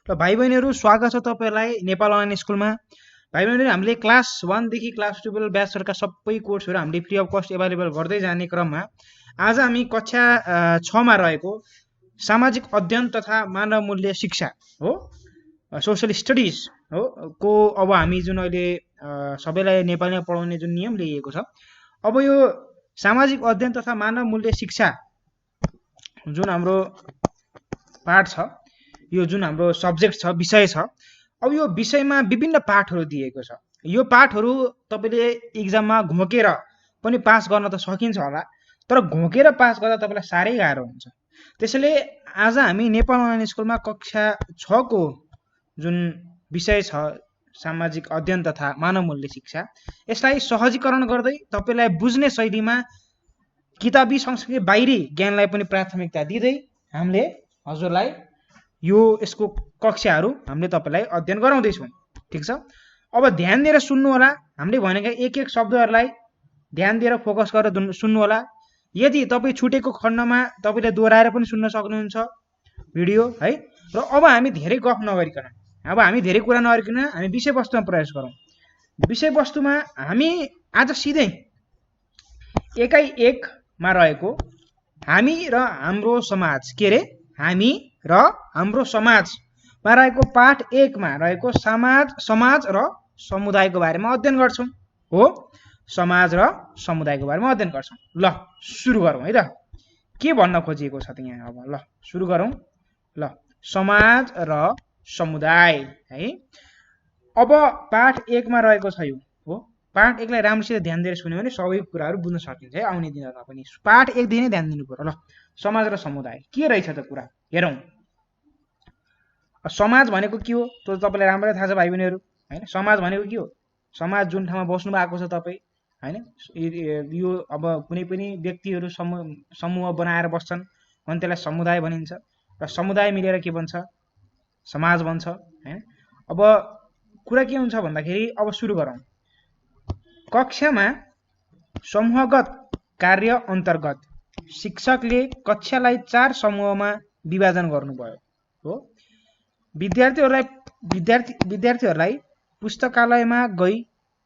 ल भाइ बहिनीहरू स्वागत छ तपाईहरुलाई नेपाल अनलाइन स्कुलमा। भाइ बहिनीहरू हामीले क्लास 1 देखि क्लास 12 ब्याचहरुका सबै कोर्सहरु हामीले फ्री अफ कस्ट अवेलेबल गर्दै जाने क्रममा आज हामी कक्षा 6 मा रहेको सामाजिक अध्ययन तथा मानव मूल्य शिक्षा हो सोशल स्टडीज हो को अब हामी जुन अहिले सबैलाई नेपालीमा पढाउने जुन नियम ल्याइएको छ अब यो सामाजिक अध्ययन तथा मानव मूल्य शिक्षा जुन हाम्रो पाठ छ यो जुन हाम्रो सब्जेक्ट छ विषय छ अब यो विषयमा विभिन्न पाठहरु दिएको छ। यो पाठहरु तपाईले एक्जाममा घोकेर पनि पास गर्न त सकिन्छ होला तर घोकेर पास गर्दा तपाईलाई सारै गाह्रो हुन्छ। त्यसैले आज हामी नेपाल अनलाइन स्कुलमा कक्षा 6 को जुन विषय छ सामाजिक अध्ययन तथा मानव मूल्य शिक्षा यसलाई सहजीकरण गर्दै तपाईलाई बुझ्ने शैलीमा किताबी सँगसँगै बाहिरी ज्ञानलाई पनि प्राथमिकता दिँदै हामीले हजुरलाई यो यसको कक्षाहरु हामीले तपाईलाई अध्ययन गराउँदै छौं। ठीक छ, अब ध्यान दिएर सुन्नु होला। हामीले भनेका एक एक शब्दहरुलाई ध्यान दिएर फोकस गरेर सुन्नु होला। यदि तपाई छुटेको खण्डमा तपाईले दोहोर्याएर पनि सुन्न सक्नुहुन्छ भिडियो है। र अब हामी धेरै गफ नगरिकन हामी धेरै कुरा नगरिकन हामी विषयवस्तुमा प्रवेश गरौं। विषयवस्तुमा हामी आज सिधै एकै 1 मा रहेको हामी र हाम्रो समाज के रे हामी र हाम्रो समाजमा रहेको पाठ 1 मा रहेको समाज र समुदायको बारेमा अध्ययन गर्छौं। हो समाज र समुदायको बारेमा अध्ययन गर्छौं। ल सुरु गरौं है त। के भन्न खोजिएको छ त यहाँ अब ल सुरु गरौं। ल समाज र समुदाय है। अब पाठ 1 मा रहेको छ यो हो। पाठ 1 लाई राम्रोसित ध्यान दिएर सुन्यो भने सबै कुराहरु बुझ्न सकिन्छ है आउने दिनहरुमा पनि। पाठ 1 देखि नै ध्यान दिनु पर्यो। ल समाज र समुदाय के रहेछ त कुरा हेरौं। समाज भनेको के हो त्यो तपाईलाई राम्ररी थाहा छ भाइ बहिनीहरु हैन। समाज भनेको के हो? समाज जुन ठाउँमा बस्नु भएको छ तपाई हैन यो अब कुनै पनि व्यक्तिहरु समूह बनाएर बस्छन् अनि त्यसलाई समुदाय भनिन्छ र समुदाय मिलेर के बन्छ समाज बन्छ हैन। अब कुरा के हुन्छ भन्दाखेरि अब सुरु गरौं। कक्षामा समूहगत कार्य अन्तर्गत शिक्षकले कक्षालाई 4 समूहमा विभाजन गर्नुभयो हो। विद्यार्थीहरुलाई पुस्तकालयमा गई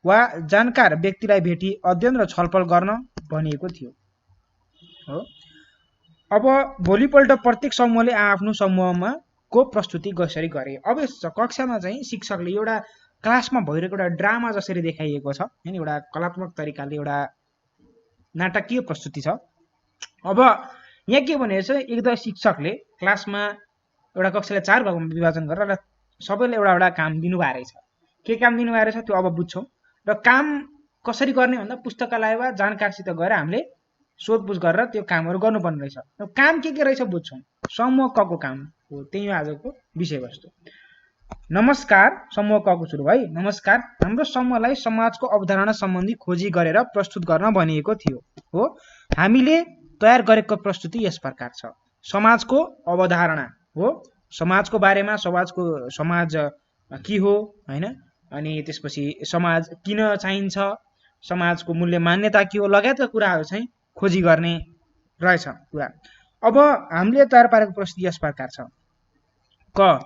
वा जानकार व्यक्तिलाई भेटी अध्ययन र छलफल गर्न भनिएको थियो हो। अब भोलिपल्ट प्रत्येक समूहले आफ्नो समूहमा को प्रस्तुति कसरी गरे। अब कक्षामा चाहिँ शिक्षकले एउटा क्लासमा भइरहेको एउटा ड्रामा जसरी देखाइएको छ हैन एउटा कलात्मक तरिकाले एउटा नाटकीय प्रस्तुति छ। अब यहाँ के भनेको छ एकजना शिक्षकले क्लासमा एउटा कक्षालाई 4 भागमा विभाजन गरेर सबैले एउटा काम दिनुभएको रहेछ। के काम दिनुभएको रहेछ त्यो अब बुझ्छौं। र काम कसरी गर्ने भन्दा पुस्तकालय वा जानकारसित गएर हामीले सोधपुछ गरेर त्यो कामहरु गर्नुपर्ने रहेछ। र काम के रहेछ बुझ्छौं। समूह क को काम हो त्यही हो आजको विषयवस्तु। नमस्कार समूह क को सुरु है। नमस्कार हाम्रो समूहलाई समाजको अवधारणा सम्बन्धी खोजी गरेर प्रस्तुत गर्न भनिएको थियो हो। हामीले तयार गरेको प्रस्तुति यस प्रकार छ। समाजको अवधारणा हो समाजको बारेमा समाज के हो हैन अनि त्यसपछि समाज किन चाहिन्छ समाजको मूल्य मान्यता के हो लगायतका कुराहरु चाहिँ खोजी गर्ने रहेछ कुरा। अब हामीले तयार पारेको प्रस्तुति यस प्रकार छ। क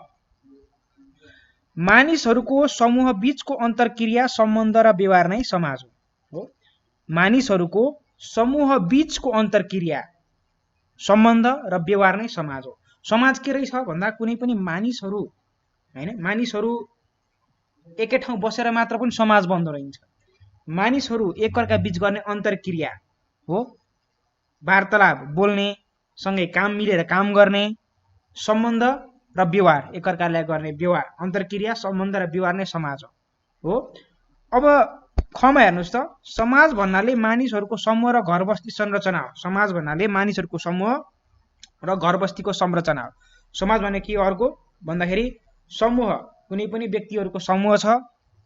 मानिसहरुको समूह बीचको अन्तरक्रिया सम्बन्ध र व्यवहार नै समाज हो। मानिसहरुको समूह बीचको अन्तरक्रिया सम्बन्ध र व्यवहार नै समाज हो। समाज के रहेछ भन्दा कुनै पनि मानिसहरु हैन मानिसहरु एकै ठाउँ बसेर मात्र पनि समाज बन्द रहन्छ। मानिसहरु एकअर्का बीच गर्ने अन्तरक्रिया हो वार्तालाप बोल्ने सँगै काम मिलेर काम गर्ने सम्बन्ध र व्यवहार एकअर्कालाई गर्ने व्यवहार अन्तरक्रिया सम्बन्ध र व्यवहार नै समाज हो। अब खमा हेर्नुस् त समाज भन्नाले मानिसहरुको समूह र घरबस्ती संरचना हो। समाज भन्नाले मानिसहरुको समूह र घरबस्तीको संरचना हो। समाज भने के अर्को भन्दाखेरि समूह कुनै पनि व्यक्तिहरुको समूह छ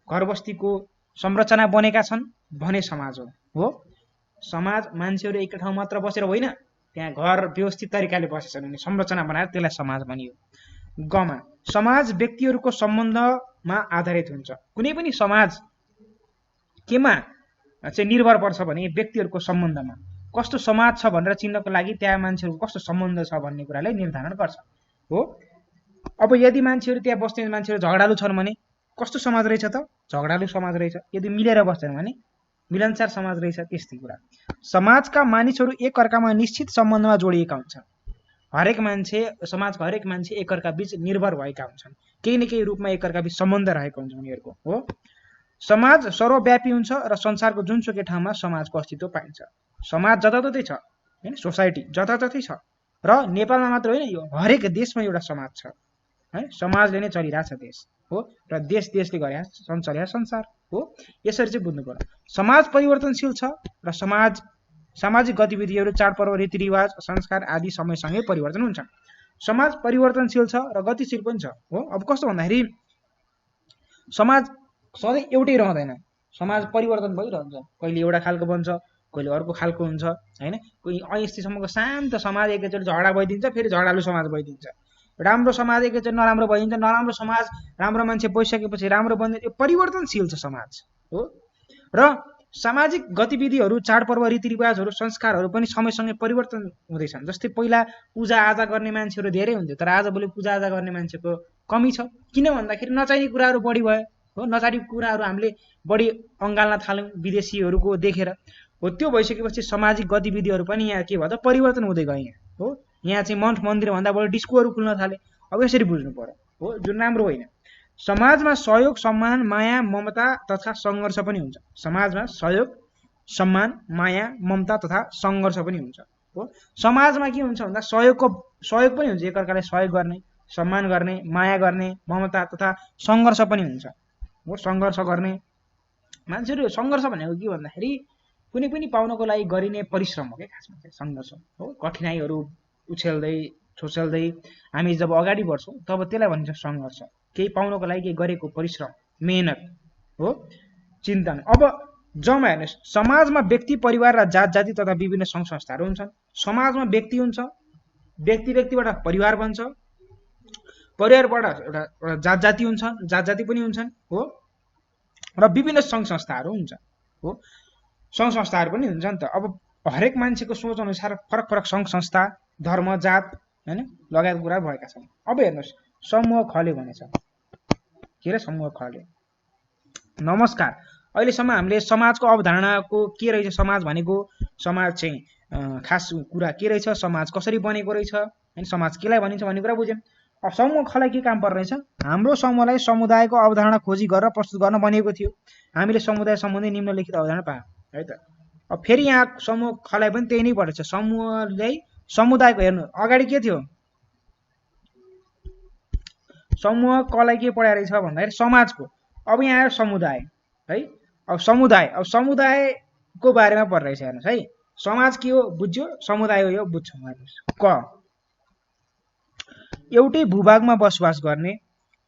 घरबस्तीको संरचना बनेका छन् भने समाज हो। समाज मान्छेहरु एक ठाउँ मात्र बसेर होइन त्यहाँ घर व्यवस्थित तरिकाले बसेछन् भने संरचना बनाएर त्यसलाई समाज भनियो। गमा समाज व्यक्तिहरुको सम्बन्धमा आधारित हुन्छ। कुनै पनि समाज केमा चाहिँ निर्भर पर्छ भने व्यक्तिहरुको सम्बन्धमा। कस्तो समाज छ भनेर चिन्नको लागि त्यहाँ मान्छेहरुको कस्तो सम्बन्ध छ भन्ने कुरालाई निर्धारण गर्छ हो। अब यदि मान्छेहरू त्यहाँ बस्ने मान्छेहरू झगडालु छन् भने कस्तो समाज रहेछ त? झगडालु समाज रहेछ। यदि मिलेर बस्छन् भने मिलनसार समाज रहेछ। त्यस्तै कुरा समाजका मानिसहरू एकअर्कामा निश्चित सम्बन्धमा जोडिएका हुन्छन्। हरेक मान्छे समाजको हरेक मान्छे एकअर्का बीच निर्भर भएका हुन्छन्। केही न केही रूपमा एकअर्का बीच सम्बन्ध रहेको हुन्छ उनीहरूको हो। समाज सर्वव्यापी हुन्छ र संसारको जुनसुकै ठाउँमा समाजको अस्तित्व पाइन्छ। समाज जताततै छ हैन, सोसाइटी जताततै छ र नेपालमा मात्र होइन, यो हरेक देशमा एउटा समाज छ है। समाजले नै चलिरहेछ देश हो र देशले गरे सञ्चालिया संसार हो। यसरी चाहिँ बुझ्नु पर्यो। समाज परिवर्तनशील छ र सामाजिक गतिविधिहरू, चाडपर्व, रीतिरिवाज, संस्कार आदि समयसँगै परिवर्तन हुन्छन्। समाज परिवर्तनशील छ र गतिशील पनि छ हो। अब कस्तो भन्दाखेरि समाज सधैँ एउटै रहँदैन। समाज परिवर्तन भइरहन्छ। कहिले एउटा खालको बन्छ, कहिले अर्को खालको हुन्छ हैन। कोही ऐस्टीसम्मको शान्त समाज एकैचोटि झगडा भइदिन्छ, फेरि झगडालु समाज भइदिन्छ। राम्रो समाज एकैचोटि नराम्रो भइदिन्छ, नराम्रो समाज राम्रो मान्छे बसिसकेपछि राम्रो बन्दिन्छ। यो परिवर्तनशील छ समाज हो। र सामाजिक गतिविधिहरू, चाडपर्व, रीतिरिवाजहरू, संस्कारहरू पनि समयसँगै परिवर्तन हुँदैछन्। जस्तै पहिला पूजाआजा गर्ने मान्छेहरू धेरै हुन्थ्यो, तर आजभोलि पूजाआजा गर्ने मान्छेको कमी छ। किन भन्दाखेरि नचाहिने कुराहरू बढी भयो हो। नचाहिने कुराहरू हामीले बढी अँगाल्न थाल्यौँ विदेशीहरूको देखेर हो। त्यो भइसकेपछि सामाजिक गतिविधिहरू पनि यहाँ के भयो त परिवर्तन हुँदै गयो यहाँ हो। यहाँ चाहिँ मठ मन्दिर भन्दा बढी डिस्कोहरू खुल्न थाले। अब यसरी बुझ्नु पर्यो हो, जुन राम्रो होइन। समाजमा सहयोग, सम्मान, माया, ममता तथा सङ्घर्ष पनि हुन्छ। समाजमा सहयोग, सम्मान, माया, ममता तथा सङ्घर्ष पनि हुन्छ हो। समाजमा के हुन्छ भन्दा सहयोग पनि हुन्छ, एकअर्कालाई सहयोग गर्ने, सम्मान गर्ने, माया गर्ने, ममता तथा सङ्घर्ष पनि हुन्छ हो। सङ्घर्ष गर्ने मान्छेहरू, सङ्घर्ष भनेको के भन्दाखेरि कुनै पनि पाउनको लागि गरिने परिश्रम हो क्या खासमा चाहिँ सङ्घर्ष हो। कठिनाइहरू उछेल्दै छोसेल्दै हामी जब अगाडि बढ्छौँ तब त्यसलाई भनिन्छ सङ्घर्ष। केही पाउनको लागि केही गरेको परिश्रम, मेहनत हो, चिन्तन। अब जम्मा हेर्नुहोस्, समाजमा व्यक्ति, परिवार र जात जाति तथा विभिन्न सङ्घ संस्थाहरू हुन्छन्। समाजमा व्यक्ति हुन्छ, व्यक्तिबाट परिवार बन्छ, परिवारबाट एउटा जात जाति हुन्छ, जात जाति पनि हुन्छन् हो। र विभिन्न सङ्घ संस्थाहरू हुन्छ हो। सङ्घ संस्थाहरू पनि हुन्छ नि त। अब हरेक मान्छेको सोच अनुसार फरक फरक सङ्घ संस्था, धर्म, जात हैन लगायत कुरा भएका छन्। अब हेर्नुहोस्, समूह खले भनेछ के रे? समूह खले। नमस्कार, अहिलेसम्म हामीले समाजको अवधारणाको के रहेछ, समाज भनेको, समाज चाहिँ खास कुरा के रहेछ, समाज कसरी बनेको रहेछ हैन, समाज केलाई भनिन्छ भन्ने कुरा बुझ्यौँ। अब समूह खलाई के काम पर्ने रहेछ? हाम्रो समूहलाई समुदायको अवधारणा खोजी गरेर प्रस्तुत गर्न बनिएको थियो। हामीले समुदाय सम्बन्धी निम्नलिखित अवधारणा पायौँ है त। अब फेरि यहाँ समूह खलाई पनि त्यही नै परेछ। समूहलाई समुदायको, हेर्नु अगाडि के थियो, समूह कलाई के पढाइ रहेछ भन्दाखेरि समाजको। अब यहाँ आयो समुदाय है। अब समुदायको बारेमा पढिरहेछ हेर्नुहोस् है। समाज के हो बुझ्यो, समुदाय हो यो बुझ्छौँ। हेर्नुहोस्, क एउटै भूभागमा बसोबास गर्ने,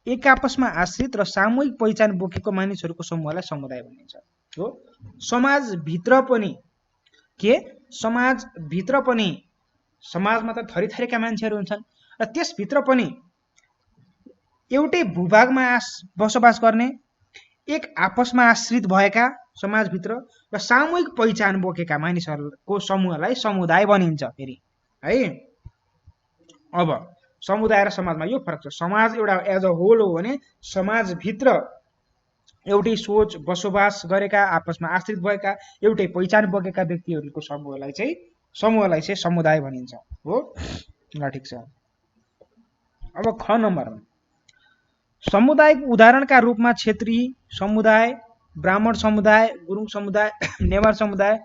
एक आपसमा आश्रित र सामूहिक पहिचान बोकेको मानिसहरूको समूहलाई समुदाय भनिन्छ हो। समाजभित्र पनि के, समाजभित्र पनि, समाजमा त थरी थरीका मान्छेहरू हुन्छन् र त्यसभित्र पनि एउटै भूभागमा बसोबास गर्ने, एक आपसमा आश्रित भएका समाजभित्र र सामूहिक पहिचान बोकेका मानिसहरूको समूहलाई समुदाय भनिन्छ फेरि है। अब समुदाय र समाजमा यो फरक छ। समाज एउटा एज अ होल हो भने समाजभित्र एउटै सोच, बसोबास गरेका, आपसमा आश्रित भएका, एउटै पहिचान बोकेका व्यक्तिहरूको समूहलाई चाहिँ समुदाय भनिन्छ हो। ल ठिक छ। अब ख नम्बरमा समुदायको उदाहरणका रूपमा क्षेत्रीय समुदाय, ब्राह्मण समुदाय, गुरुङ समुदाय, नेवार समुदाय,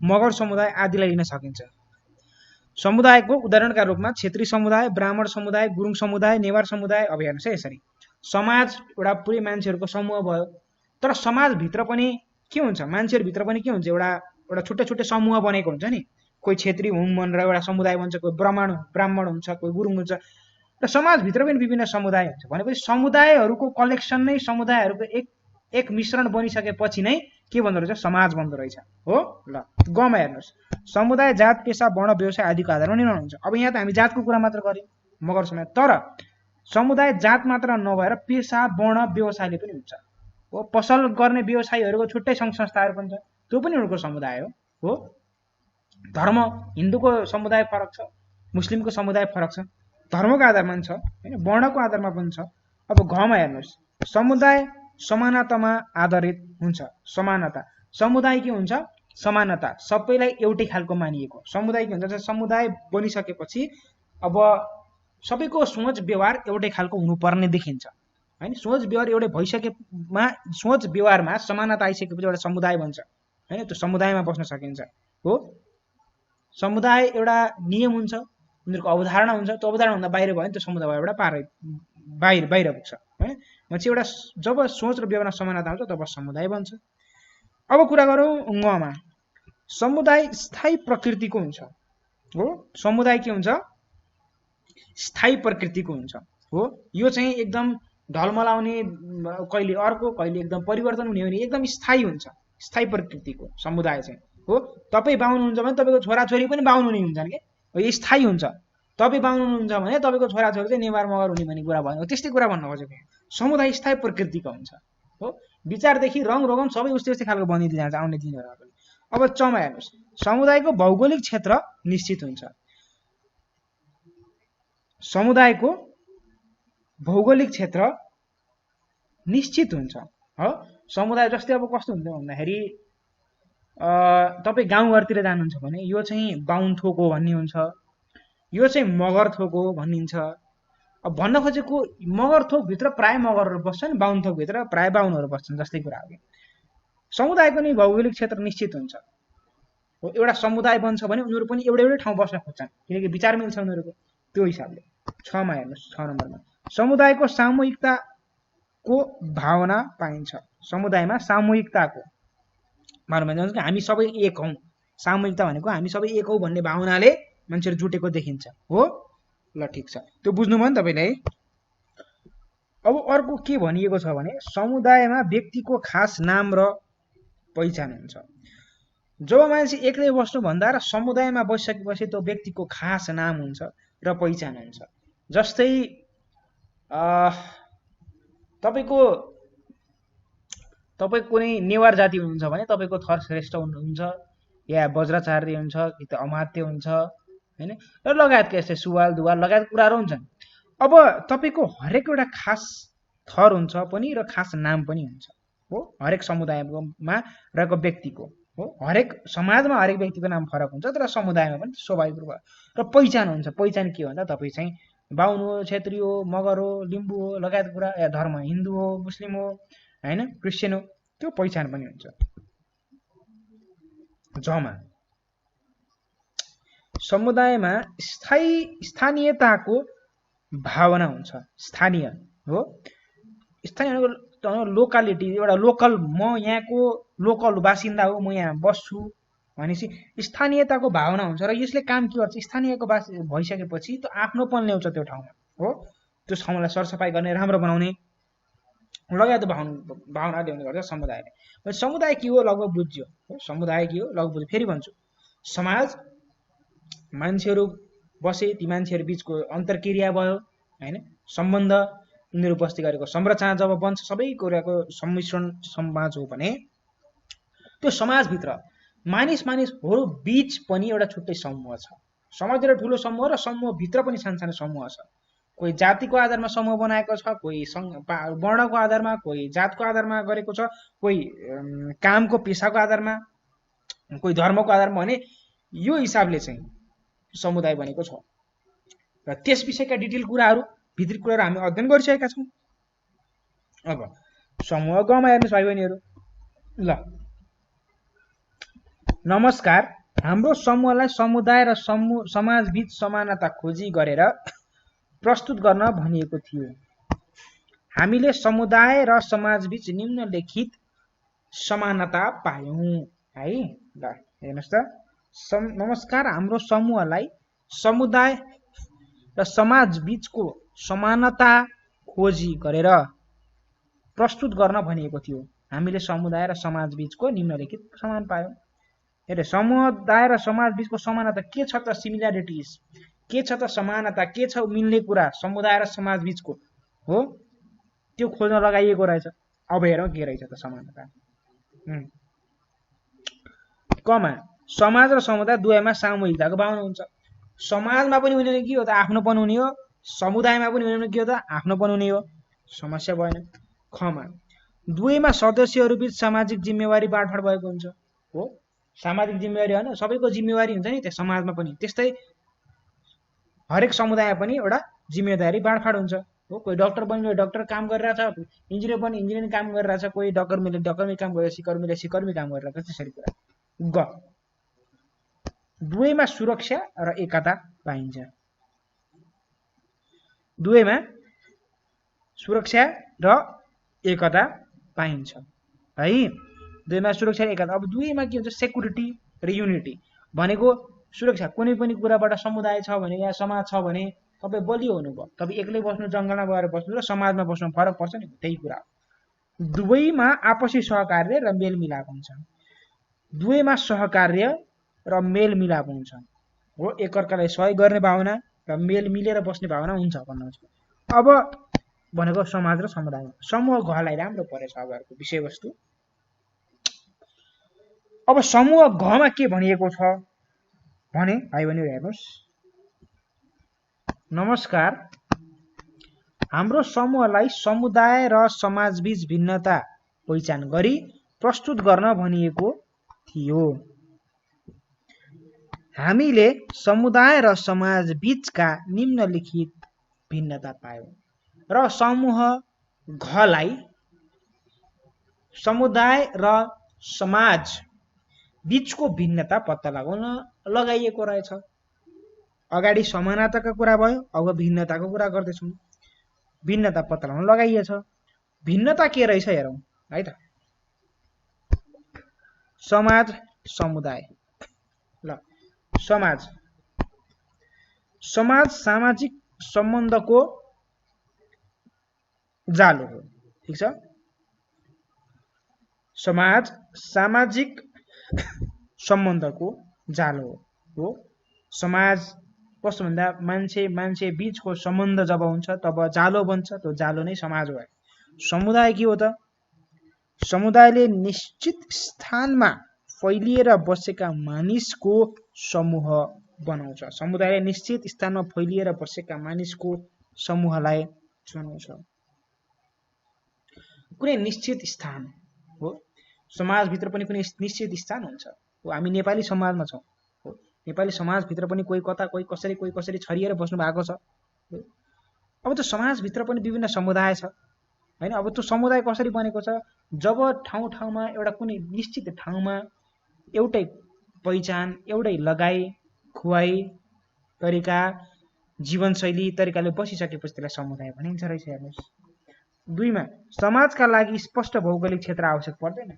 मगर समुदाय आदिलाई लिन सकिन्छ। समुदायको उदाहरणका रूपमा क्षेत्रीय समुदाय, ब्राह्मण समुदाय, गुरुङ समुदाय, नेवार समुदाय। अब हेर्नुहोस् है, यसरी समाज एउटा पुरै मान्छेहरूको समूह भयो। तर समाजभित्र पनि के हुन्छ, मान्छेहरूभित्र पनि के हुन्छ, एउटा छुट्टै छुट्टै समूह बनेको हुन्छ नि। कोही क्षेत्रीय हुन् भनेर एउटा समुदाय बन्छ, कोही ब्राह्मण हुन्छ, कोही गुरुङ हुन्छ, र समाजभित्र पनि विभिन्न समुदाय हुन्छ। भनेपछि समुदायहरूको कलेक्सन नै, समुदायहरूको एक मिश्रण बनिसकेपछि नै के भन्दो रहेछ, समाज बन्दो रहेछ हो। ल गमा हेर्नुहोस्, समुदाय जात, पेसा, वर्ण, व्यवसाय आदिको आधारमा निर्माण हुन्छ। अब यहाँ त हामी जातको कुरा मात्र गर्यौँ, मगर समाज, तर समुदाय जात मात्र नभएर पेसा, वर्ण, व्यवसायले पनि हुन्छ हो। पसल गर्ने व्यवसायीहरूको छुट्टै सङ्घ संस्थाहरू पनि छ, त्यो पनि उनीहरूको समुदाय हो। धर्म, हिन्दूको समुदाय फरक छ, मुस्लिमको समुदाय फरक छ धर्मको आधारमा पनि छ हैन, वर्णको आधारमा पनि छ। अब घमा हेर्नुहोस्, समुदाय समानतामा आधारित हुन्छ। समानता, समुदाय के हुन्छ? समानता, सबैलाई एउटै खालको मानिएको। समुदाय के हुन्छ? समुदाय बनिसकेपछि अब सबैको सोच व्यवहार एउटै खालको हुनुपर्ने देखिन्छ हैन। सोच व्यवहार एउटै भइसकेमा, सोच व्यवहारमा समानता आइसकेपछि एउटा समुदाय बन्छ हैन। त्यो समुदायमा बस्न सकिन्छ हो। समुदाय एउटा नियम हुन्छ, उनीहरूको अवधारणा हुन्छ, त्यो अवधारणाभन्दा बाहिर भयो भने त्यो समुदायबाट बाहिर पुग्छ हैन। मान्छे एउटा जब सोच र व्यवहारमा समानता हुन्छ तब समुदाय बन्छ। अब कुरा गरौँ ङमा, समुदाय स्थायी प्रकृतिको हुन्छ हो। समुदाय के हुन्छ? स्थायी प्रकृतिको हुन्छ हो। यो चाहिँ एकदम ढलमलाउने, कहिले अर्को कहिले एकदम परिवर्तन हुने हो, एकदम स्थायी हुन्छ। स्थायी प्रकृतिको समुदाय चाहिँ हो। तपाईँ बाहुन हुन्छ भने तपाईँको छोराछोरी पनि बाहुन हुने हुन्छन् के, यो स्थायी हुन्छ। तपाईँ बाहुन हुनुहुन्छ भने तपाईँको छोराछोरी चाहिँ नेवार मगर हुने भन्ने कुरा भयो, त्यस्तै कुरा भन्न खोजेको। समुदाय स्थायी प्रकृतिको हुन्छ हो। विचारदेखि रङ रोगन सबै उस्तै खालको बनिँदै जान्छ आउने दिनहरूमा पनि। अब चमा हेर्नुहोस्, समुदायको भौगोलिक क्षेत्र निश्चित हुन्छ। समुदायको भौगोलिक क्षेत्र निश्चित हुन्छ हो। समुदाय जस्तै अब कस्तो हुन्छ भन्दाखेरि तपाईँ गाउँघरतिर जानुहुन्छ भने यो चाहिँ बाहुन थोक हो भन्ने हुन्छ, यो चाहिँ मगर थोक हो भनिन्छ। अब भन्न खोजेको मगर थोकभित्र प्राय मगरहरू बस्छन्, बाहुन थोकभित्र प्राय बाहुनहरू बस्छन् जस्तै कुरा हो। समुदायको नि भौगोलिक क्षेत्र निश्चित हुन्छ हो। एउटा समुदाय बन्छ भने उनीहरू पनि एउटै ठाउँ बस्न खोज्छन् किनकि विचार मिल्छ उनीहरूको। त्यो हिसाबले 6 मा हेर्नुहोस्, 6 नम्बरमा समुदायको सामूहिकताको भावना पाइन्छ। समुदायमा सामूहिकताको भावना भन्छ कि हामी सबै एक हौँ। सामूहिकता भनेको हामी सबै एक हौँ भन्ने भावनाले मान्छेहरू जुटेको देखिन्छ हो। ल ठिक छ, त्यो बुझ्नुभयो नि तपाईँले है। अब अर्को के भनिएको छ भने समुदायमा व्यक्तिको खास नाम र पहिचान हुन्छ। जब मान्छे एक्लै बस्नुभन्दा र समुदायमा बसिसकेपछि त्यो व्यक्तिको खास नाम हुन्छ र पहिचान हुन्छ। जस्तै तपाईँ कुनै नेवार जाति हुनुहुन्छ भने तपाईँको थर श्रेष्ठ हुनुहुन्छ, या वज्राचार्य हुन्छ, कि त अमात्य हुन्छ हैन, र लगायतका यस्तै सुवाल दुवाल लगायत कुराहरू हुन्छन्। अब तपाईँको हरेक एउटा खास थर हुन्छ पनि र खास नाम पनि हुन्छ हो। हरेक समुदायमा रहेको व्यक्तिको हो, हरेक समाजमा हरेक व्यक्तिको नाम फरक हुन्छ, तर समुदायमा पनि स्वाभाविक रूपमा। र पहिचान हुन्छ। पहिचान के भन्दा तपाईँ चाहिँ बाहुन हो, क्षेत्री हो, मगर हो, लिम्बू हो लगायत कुरा, या धर्म हिन्दू हो, मुस्लिम हो हैन, क्रिस्चियन हो, त्यो पहिचान पनि हुन्छ। जमा समुदायमा स्थानीयताको भावना हुन्छ। स्थानीय हो, स्थानीय लोकालिटी, एउटा लोकल, म यहाँको लोकल बासिन्दा हो, म यहाँ बस्छु भनेपछि स्थानीयताको भावना हुन्छ। र यसले काम के गर्छ? स्थानीयको भइसकेपछि त्यो आफ्नोपन ल्याउँछ त्यो ठाउँमा हो। त्यो ठाउँलाई सरसफाइ गर्ने, राम्रो बनाउने लगायत भावना ल्याउने गर्छ समुदायले। समुदाय के हो लगभग बुझ्यो हो। समुदाय के हो लगभग बुझ्यो। फेरि भन्छु, समाज मान्छेहरू बसे, ती मान्छेहरू बिचको अन्तर्क्रिया भयो हैन, सम्बन्ध, उनीहरू बस्दै गरेको संरचना जब बन्छ, सबै कुराको सम्मिश्रण समाज हो भने त्यो समाजभित्र मानिसहरू बीच पनि एउटा छुट्टै समूह छ। समाजभित्र ठुलो समूह र समूहभित्र पनि सानसानो समूह छ। कोही जातिको आधारमा समूह बनाएको छ, कोही वर्णको आधारमा, कोही जातको आधारमा गरेको छ, कोही कामको पेसाको आधारमा, कोही धर्मको आधारमा, भने यो हिसाबले चाहिँ समुदाय बनेको छ। र त्यस विषयका डिटेल कुराहरू, भित्री कुराहरू हामी अध्ययन गरिसकेका छौँ। अब समूह गमा हेर्नुहोस् भाइ बहिनीहरू। ल नमस्कार, हाम्रो समूहलाई समुदाय र समाजबीच समानता खोजी गरेर प्रस्तुत गर्न भनिएको थियो। हामीले समुदाय र समाजबीच निम्नलिखित समानता पायौं है। ल हेर्नुहोस् त, नमस्कार, हाम्रो समूहलाई समुदाय र समाजबीचको समानता खोजी गरेर प्रस्तुत गर्न भनिएको थियो। हामीले समुदाय र समाजबीचको निम्नलिखित समान पायौं। हेरे, समुदाय र समाजबीचको समानता के छ त? सिमिल्यारिटिज के छ त? समानता के छ? मिल्ने कुरा समुदाय र समाजबीचको हो, त्यो खोज्न लगाइएको रहेछ। अब हेरौँ के रहेछ त समानता। कमा समाज र समुदाय दुवैमा सामूहिकताको भावना हुन्छ। समाजमा पनि उनीहरूले के हो त? आफ्नोपन हुने हो, समुदायमा पनि हुने के हो त आफ्नो बनाउने हो समस्या भएन खमा दुवैमा सदस्यहरू बीच सामाजिक जिम्मेवारी बाँडफाँड भएको हुन्छ हो सामाजिक जिम्मेवारी हैन सबैको जिम्मेवारी हुन्छ नि त्यो समाजमा पनि त्यस्तै हरेक समुदायमा पनि एउटा जिम्मेदारी बाँडफाँड हुन्छ हो कोही डाक्टर बन्ने डाक्टर काम गरिरहेछ इन्जिनियर पनि इन्जिनियरिङ काम गरिरहेछ कोही डक्टरले डक्टरमै काम गरिरहेछ सिकर्मीले सिकर्मी काम गरिरहेछ त्यसरी कुरा ग दुवैमा सुरक्षा र एकता पाइन्छ दुवैमा सुरक्षा र एकता पाइन्छ है दुवैमा सुरक्षा र एकता अब दुवैमा के हुन्छ सेक्युरिटी र युनिटी भनेको सुरक्षा कुनै पनि कुराबाट समुदाय छ भने या समाज छ भने तपाईँ बलियो हुनुभयो तपाईँ एक्लै बस्नु जङ्गलमा गएर बस्नु र समाजमा बस्नु फरक पर्छ नि त्यही कुरा दुवैमा आपसी सहकार्य र मेलमिलाप हुन्छ दुवैमा सहकार्य र मेलमिलाप हुन्छ हो एकअर्कालाई सहयोग गर्ने भावना र मेल मिलेर बस्ने भावना हुन्छ भन्नुहुन्छ अब भनेको समाज र समुदायमा समूह घलाई राम्रो परेछ अब अर्को विषयवस्तु अब समूह घमा के भनिएको छ भने भाइ बहिनीहरु हेर्नुस् नमस्कार हाम्रो समूहलाई समुदाय र समाजबीच भिन्नता पहिचान गरी प्रस्तुत गर्न भनिएको थियो हामीले समुदाय र समाजबीचका निम्नलिखित भिन्नता पायौं र समूह घलाई समुदाय र समाज बीचको भिन्नता पत्ता लगाउन लगाइएको रहेछ अगाडि समानताको कुरा भयो अब भिन्नताको कुरा गर्दैछौं भिन्नता पत्ता लगाउन लगाइएछ भिन्नता के रहेछ हेरौं है त समाज समुदाय ल समाज समाज सामाजिक सम्बन्धको जालो हो ठीक छ समाज सामाजिक सम्बन्धको जालो हो समाज कस्तो भन्दा मान्छे मान्छे बीचको सम्बन्ध जब हुन्छ तब जालो बन्छ त्यो जालो नै समाज हो समुदाय के हो त समुदायले निश्चित स्थानमा फैलिएर बसेका मानिसको समूह बनाउँछ समुदायले निश्चित स्थानमा फैलिएर बसेका मानिसको समूहलाई बनाउँछ कुनै निश्चित स्थान हो समाजभित्र पनि कुनै निश्चित स्थान हुन्छ हो हामी नेपाली समाजमा छौं हो नेपाली समाजभित्र पनि कोही कता कोही कसरी छरिएर बस्नु भएको छ अब त्यो समाजभित्र पनि विभिन्न समुदाय छ हैन अब त्यो समुदाय कसरी बनेको छ जब ठाउँमा एउटा कुनै निश्चित ठाउँमा एउटै पहिचान एउटै लगाई खुवाई तरिका जीवनशैली तरिकाले बसिसकेपछि त्यसलाई समुदाय भनिन्छ रहेछ हेर्नुस् दुईमा समाजका लागि स्पष्ट भौगोलिक क्षेत्र आवश्यक पर्दैन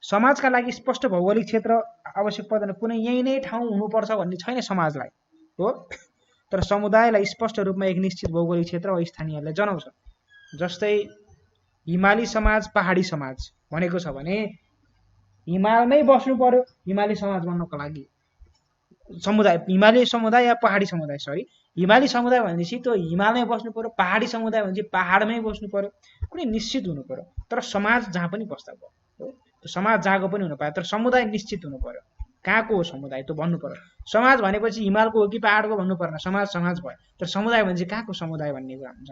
समाजका लागि स्पष्ट भौगोलिक क्षेत्र आवश्यक पर्दैन कुनै यही नै ठाउँ हुनुपर्छ भन्ने छैन समाजलाई हो तर समुदायलाई स्पष्ट रूपमा एक निश्चित भौगोलिक क्षेत्र वा स्थानीयले जनाउँछ जस्तै हिमाली समाज पहाडी समाज भनेको छ भने हिमालमै बस्नु पर्यो हिमाली समाज बन्नको लागि समुदाय हिमाली समुदाय या पहाडी समुदाय सरी हिमाली समुदाय भनेपछि त्यो हिमालमै बस्नु पर्यो पहाडी समुदाय भनेपछि पहाडमै बस्नु पर्यो कुनै निश्चित हुनु पर्यो तर समाज जहाँ पनि बस्दा भयो त्यो समाज जहाँको पनि हुनु पर्यो तर समुदाय निश्चित हुनु पर्यो कहाँको हो समुदाय त्यो भन्नु पर्यो समाज भनेपछि हिमालको हो कि पहाडको भन्नु पर्दैन समाज समाज भयो तर समुदाय भनेपछि कहाँको समुदाय भन्ने कुरा हुन्छ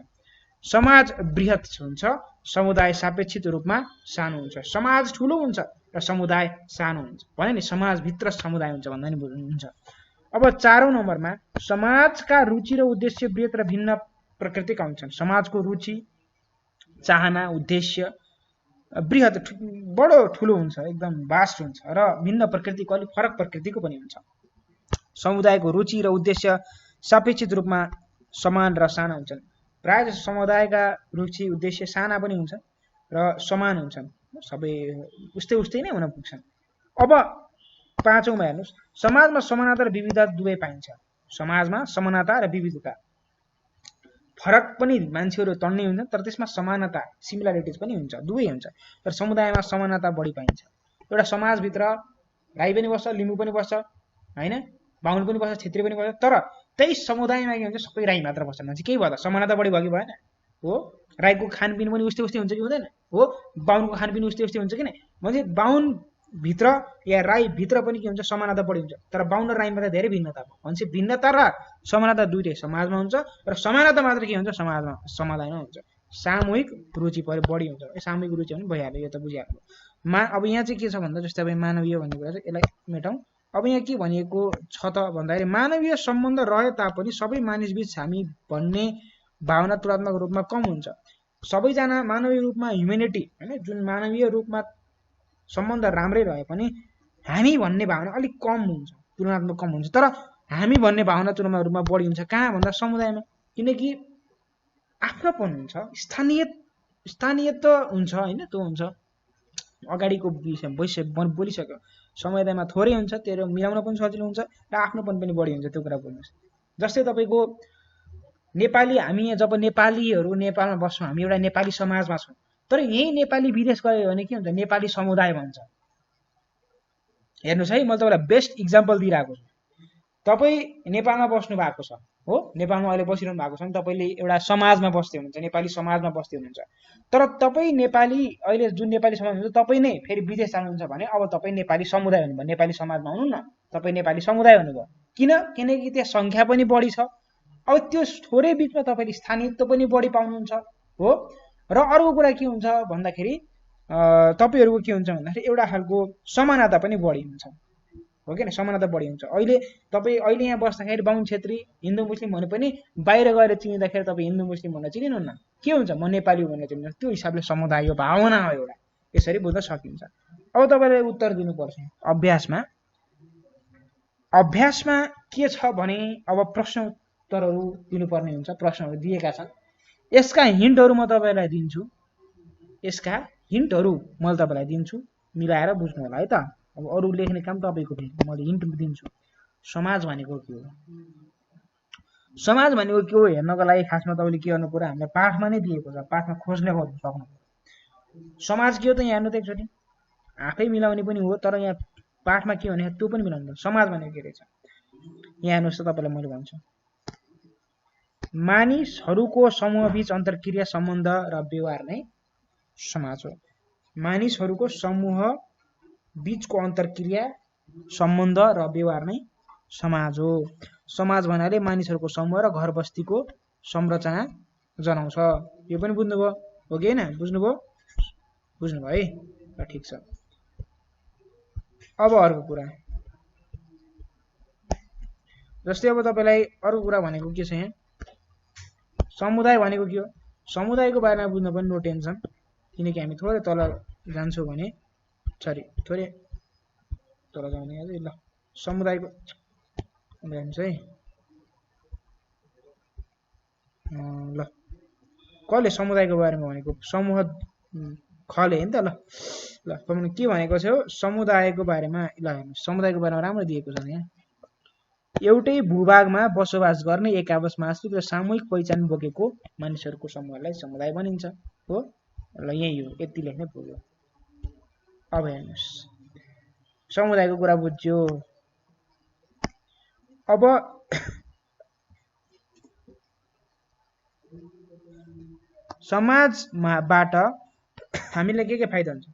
समाज बृहत हुन्छ समुदाय सापेक्षित रूपमा सानो हुन्छ समाज ठुलो हुन्छ र समुदाय सानो हुन्छ भने नि समाजभित्र समुदाय हुन्छ भन्दा नि हुन्छ अब 4औं नम्बरमा समाजका रुचि र उद्देश्य बृहत र भिन्न प्रकृतिका हुन्छन् समाजको रुचि चाहना उद्देश्य बृहत बडो ठुलो हुन्छ एकदम वास्ट हुन्छ र भिन्न प्रकृतिको अलि फरक प्रकृतिको पनि हुन्छ समुदायको रुचि र उद्देश्य सापेक्षित रूपमा समान र साना हुन्छन् प्राय जसो समुदायका रुचि उद्देश्य साना पनि हुन्छन् र समान हुन्छन् सबै उस्तै नै हुन पुग्छन् अब 5औंमा हेर्नुस् समाजमा समानता र विविधता दुवै पाइन्छ समाजमा समानता र विविधता फरक पनि मान्छेहरु तन्नै हुन्छ तर त्यसमा समानता सिमिलरिटिज पनि हुन्छ दुवै हुन्छ तर समुदायमा समानता बढी पाइन्छ एउटा समाजभित्र राई पनि बस्छ लिम्बू पनि बस्छ हैन बाहुन पनि बस्छ क्षेत्री पनि बस्छ तर त्यही समुदायमा के हुन्छ सबै राई मात्र बस्छन् मान्छे केही भएन समानता बढी भयो कि भएन हो राईको खानपिन पनि उस्तै हुन्छ कि हुँदैन हो बाहुनको खानपिन उस्तै हुन्छ कि नै मान्छे बाहुन भित्र या राई भित्र पनि के हुन्छ समानता बढी हुन्छ तर बाहुन र राईमा त धेरै भिन्नता भयो भनेपछि भिन्नता र समानता दुईटै समाजमा हुन्छ र समानता मात्र के हुन्छ समाजमा समुदायमा हुन्छ सामूहिक रुचि बढी हुन्छ सामूहिक रुचि पनि भइहाल्यो यो त बुझिहाल्यो अब यहाँ चाहिँ के छ भन्दा जस्तै अब मानवीय भन्ने कुरा चाहिँ यसलाई मेटाउँ अब यहाँ के भनिएको छ त भन्दाखेरि मानवीय सम्बन्ध रहे तापनि सबै मानिसबीच हामी भन्ने भावना तुलनात्मक रूपमा कम हुन्छ सबैजना मानवीय रूपमा ह्युमेनिटी हैन जुन मानवीय रूपमा सम्बन्ध राम्रै रहे पनि हामी भन्ने भावना अलिक कम हुन्छ तुलनात्मक कम हुन्छ तर हामी भन्ने भावना तुलनात्मक रूपमा बढी हुन्छ कहाँ भन्दा समुदायमा किनकि आफ्नोपन हुन्छ स्थानीयत्व हुन्छ हैन त्यो हुन्छ अगाडिको विषय बोलिसक्यो समुदायमा थोरै हुन्छ त्यो मिलाउन पनि सजिलो हुन्छ र आफ्नोपन पनि बढी हुन्छ त्यो कुरा बोल्नुहोस् जस्तै तपाईको नेपाली हामी जब नेपालीहरू नेपालमा बस्छौँ हामी एउटा नेपाली समाजमा छौँ तर यही नेपाली विदेश गयो भने के हुन्छ नेपाली समुदाय भन्छ हेर्नुस् है मैले तपाईलाई बेस्ट इक्जाम्पल दिइरहेको छु तपाई नेपालमा बस्नु भएको छ हो नेपालमा अहिले बसिरहनु भएको छ नि तपाईले एउटा समाजमा बस्दै हुनुहुन्छ नेपाली समाजमा बस्दै हुनुहुन्छ तर तपाई नेपाली अहिले जुन नेपाली समाज हुन्छ तपाई नै फेरि विदेश जानुहुन्छ भने अब तपाई नेपाली समुदाय हुनुभयो नेपाली समाजमा हुनु न तपाई नेपाली समुदाय हुनुभयो किनकि त्यहाँ संख्या पनि बढी छ अब त्यो थोरै बीचमा तपाईले स्थानीयत्व पनि बढी पाउनुहुन्छ हो र अर्को कुरा के हुन्छ भन्दाखेरि तपाईहरुको के हुन्छ भन्दाखेरि एउटा खालको समानता पनि बढी हुन्छ हो किन समानता बढी हुन्छ अहिले यहाँ बस्दाखेरि बाहुन क्षेत्री हिन्दू मुस्लिम भने पनि बाहिर गएर चिनिँदाखेरि तपाई हिन्दू मुस्लिम भनेर चिनिनुहुन्न के हुन्छ म नेपाली भनेर चिनिन्छ त्यो हिसाबले समुदाय हो भावना हो एउटा यसरी बुझ्न सकिन्छ अब तपाईलाई उत्तर दिनुपर्छ अभ्यासमा के छ भने अब प्रश्न उत्तरहरू दिनुपर्ने हुन्छ प्रश्नहरू दिएका छन् यसका हिन्टहरू म तपाईलाई दिन्छु मिलाएर बुझ्नु होला है त अब अरु लेख्ने काम तपाईको फेरि मैले हिन्ट दिन्छु समाज भनेको के हो हेर्नको लागि खासमा तपाईले के गर्नु पर्यो हामीलाई पाठमा नै दिएको छ पाठमा खोज्ने गर्नु सक्नु समाज के हो त यहाँ हेर्नु त एकचोटी आफै मिलाउने पनि हो तर यहाँ पाठमा के भने त्यो पनि मिलाउनु समाज भनेको के रहेछ यहाँ हेर्नुस् त तपाईलाई मैले भन्छु मानिसहरूको समूहबीच अन्तर्क्रिया सम्बन्ध र व्यवहार नै समाज हो मानिसहरूको समूह बीचको अन्तर्क्रिया सम्बन्ध र व्यवहार नै समाज हो समाज भन्नाले मानिसहरूको समूह र घर बस्तीको संरचना जनाउँछ यो पनि बुझ्नुभयो हो कि हैन बुझ्नुभयो है ल ठीक छ अब अर्को कुरा जस्तै अब तपाईलाई अर्को कुरा भनेको के छ यहाँ समुदाय भनेको के हो समुदायको बारेमा बुझ्न पनि नो टेन्सन किनकि हामी थोरै तल जान्छौँ भने थोरै तल जाउने ल समुदायको हेर्नुस् है ल कसले समुदायको बारेमा भनेको समूह खले हैन त ल तपाईले के भनेको छ समुदायको बारेमा ल हेर्नुस् समुदायको बारेमा राम्रो दिएको छ यहाँ एउटै भूभागमा बसोबास गर्ने एक आपसमा आश्रित र सामूहिक पहिचान बोकेको मानिसहरूको समूहलाई समुदाय भनिन्छ हो ल यही हो यति लेख्नै पुग्यो अब हेर्नुस् समुदायको कुरा बुझ्यो अब समाजबाट हामीले के फाइदा हुन्छ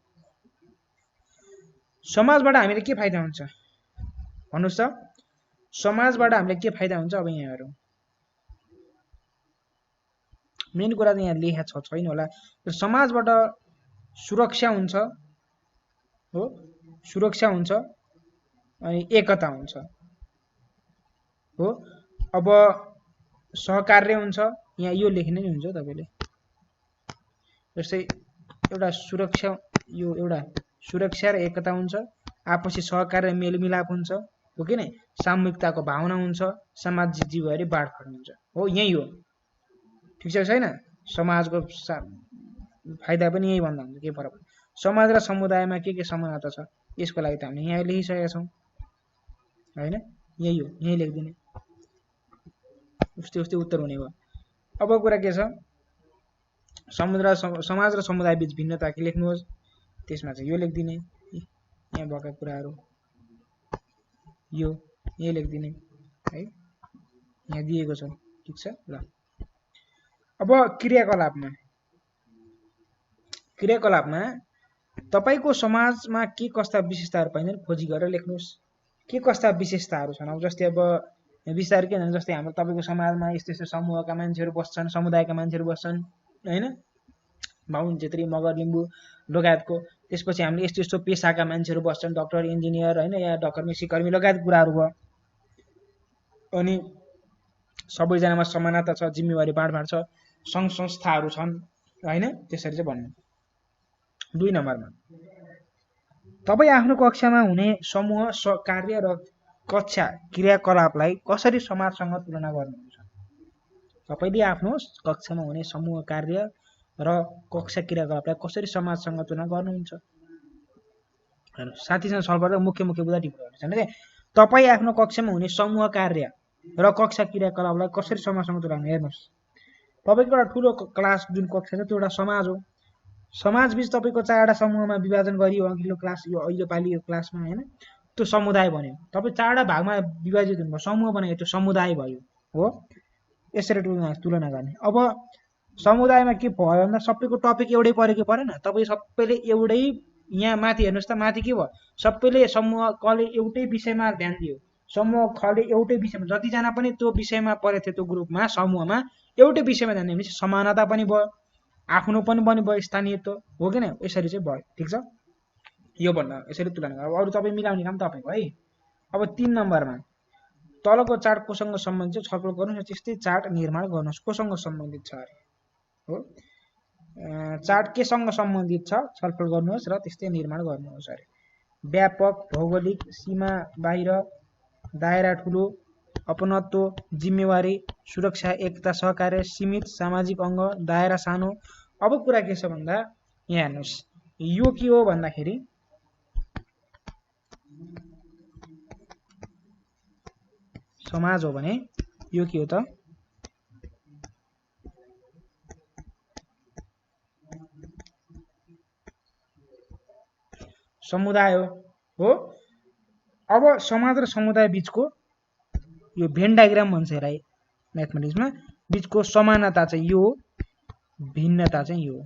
समाजबाट हामीले के फाइदा हुन्छ भन्नुस् त समाजबाट हामीले के फाइदा हुन्छ अब यहाँ हेरौँ मेन कुरा त यहाँ लेखेको छैन होला समाजबाट सुरक्षा हुन्छ हो सुरक्षा हुन्छ अनि एकता हुन्छ हो अब सहकार्य हुन्छ यहाँ यो लेख्ने नै हुन्छ तपाईले जस्तै एउटा सुरक्षा र एकता हुन्छ आपसी सहकार्य मेलमिलाप हुन्छ हो कि नै सामूहिकताको भावना हुन्छ सामाजिक जीवहरू बाँडफाँड हुन्छ हो यही हो ठीक छ छैन समाजको फाइदा पनि यही भन्दा हुन्छ के फरक समाज र समुदायमा के समानता छ यसको लागि त हामीले यहाँ लेखिसकेका छौँ हैन यही हो यही लेख्दिने उस्तै उत्तर हुने भयो अब कुरा के छ समाज र समुदाय बीच भिन्नता के लेख्नुहोस् त्यसमा चाहिँ यो लेख्दिने यहाँ भएका कुराहरू यो यही लेख्दिने है यहाँ दिएको छ ठीक छ ल अब क्रियाकलापमा तपाईको समाजमा के कस्ता विशेषताहरू पाइन्छन् खोजी गरेर लेख्नुहोस्। के कस्ता विशेषताहरू छन्? अब जस्तै अब विस्तार के भन्छ, जस्तै हाम्रो तपाईँको समाजमा यस्तो यस्तो समूहका मान्छेहरू बस्छन्, समुदायका मान्छेहरू बस्छन् हैन, बाहुन क्षेत्री मगर लिम्बू लगायतको। त्यसपछि हामीले यस्तो यस्तो पेसाका मान्छेहरू बस्छन्, डक्टर इन्जिनियर हैन, या डकर्मेसी कर्मी लगायत कुराहरू भयो। अनि सबैजनामा समानता छ, जिम्मेवारी बाँडफाँड छ, सङ्घ संस्थाहरू छन् हैन, त्यसरी चाहिँ भन्नु। 2 नम्बरमा तपाईँ आफ्नो कक्षामा हुने समूह कार्य र कक्षा क्रियाकलापलाई कसरी समाजसँग तुलना गर्नुहुन्छ? तपाईँले आफ्नो कक्षामा हुने समूह कार्य र कक्षा क्रियाकलापलाई कसरी समाजसँग तुलना गर्नुहुन्छ? साथीसँग छलफल गरेर मुख्य बुदा टिप्पणी गर्नुहुन्छ। तपाईँ आफ्नो कक्षामा हुने समूह कार्य र कक्षा क्रियाकलापलाई कसरी समाजसँग तुलना हेर्नुहोस्। तपाईँको एउटा ठुलो क्लास जुन कक्षा छ त्यो एउटा समाज हो। समाजबीच तपाईँको 4वटा समूहमा विभाजन गरियो अघिल्लो क्लास, यो अहिले पालि यो क्लासमा हैन, त्यो समुदाय बन्यो। तपाईँ 4वटा भागमा विभाजित हुनुभयो, समूह बनायो, त्यो समुदाय भयो हो। यसरी तुलना गर्ने। अब समुदायमा के भयो भन्दा सबैको टपिक एउटै परेको परेन। तपाईँ सबैले एउटै, यहाँ माथि हेर्नुहोस् त, माथि के भयो, सबैले समूह कले एउटै विषयमा ध्यान दियो। समूह खले एउटै विषयमा, जतिजना पनि त्यो विषयमा परेको थियो त्यो ग्रुपमा समूहमा एउटै विषयमा ध्यान दियो भने समानता पनि भयो, आफ्नो पनि भयो, स्थानीयत्व हो कि न, यसरी चाहिँ भयो। ठिक छ, यो भन्न यसरी तुलना गर्नु। अब अरू तपाईँ मिलाउने काम तपाईँको है। अब 3 नम्बरमा तलको चार्ट कोसँग सम्बन्धित छ छलफल गर्नुहोस्, त्यस्तै चार्ट निर्माण गर्नुहोस्। कोसँग सम्बन्धित छ अरे हो, चार्ट केसँग सम्बन्धित छ छलफल गर्नुहोस् र त्यस्तै निर्माण गर्नुहोस् अरे। व्यापक, भौगोलिक, सीमा बाहिर, दायरा ठुलो, अपनत्व, जिम्मेवारी, सुरक्षा, एकता, सहकार्य, सीमित, सामाजिक अङ्ग, दायरा सानो। अब कुरा के छ भन्दा यहाँ हेर्नुहोस्, यो के हो भन्दाखेरि समाज हो भने यो के हो त, समुदाय हो। अब समाज र समुदाय बीचको यो भेन डायग्राम भन्छ यसलाई म्याथमेटिक्समा, बीचको समानता चाहिँ यो, भिन्नता चाहिँ यो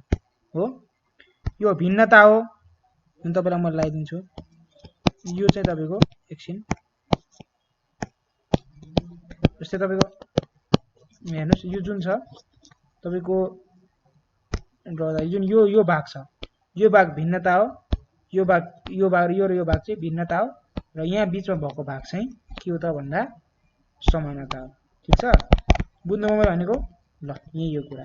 हो। यो भिन्नता हो जुन तपाईँलाई म लगाइदिन्छु। यो चाहिँ तपाईँको एकछिन, जस्तै तपाईँको हेर्नुहोस्, यो जुन छ तपाईँको जुन यो भाग छ, यो भाग भिन्नता हो, यो भाग यो भाग चाहिँ भिन्नता हो, र यहाँ बीचमा भएको भाग चाहिँ के हो त भन्दा समानता हो। ठिक छ, बुझ्नुभयो मैले भनेको? ल यही यो कुरा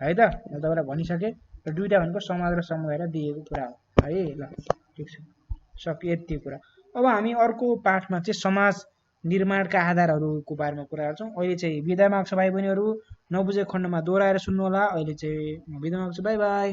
है त, मैले तपाईँलाई भनिसकेँ। र 2टा भनेको समाज र समुदाय दिएको कुरा हो है। ल ठिक छ, सक्यो यति कुरा। अब हामी अर्को पाठमा चाहिँ समाज निर्माणका आधारहरूको बारेमा कुरा गर्छौँ। अहिले चाहिँ बिदा माग्छु भाइ बहिनीहरू, नबुझेको खण्डमा दोहोऱ्याएर सुन्नु होला। अहिले चाहिँ म बिदा माग्छु, बाई बाई।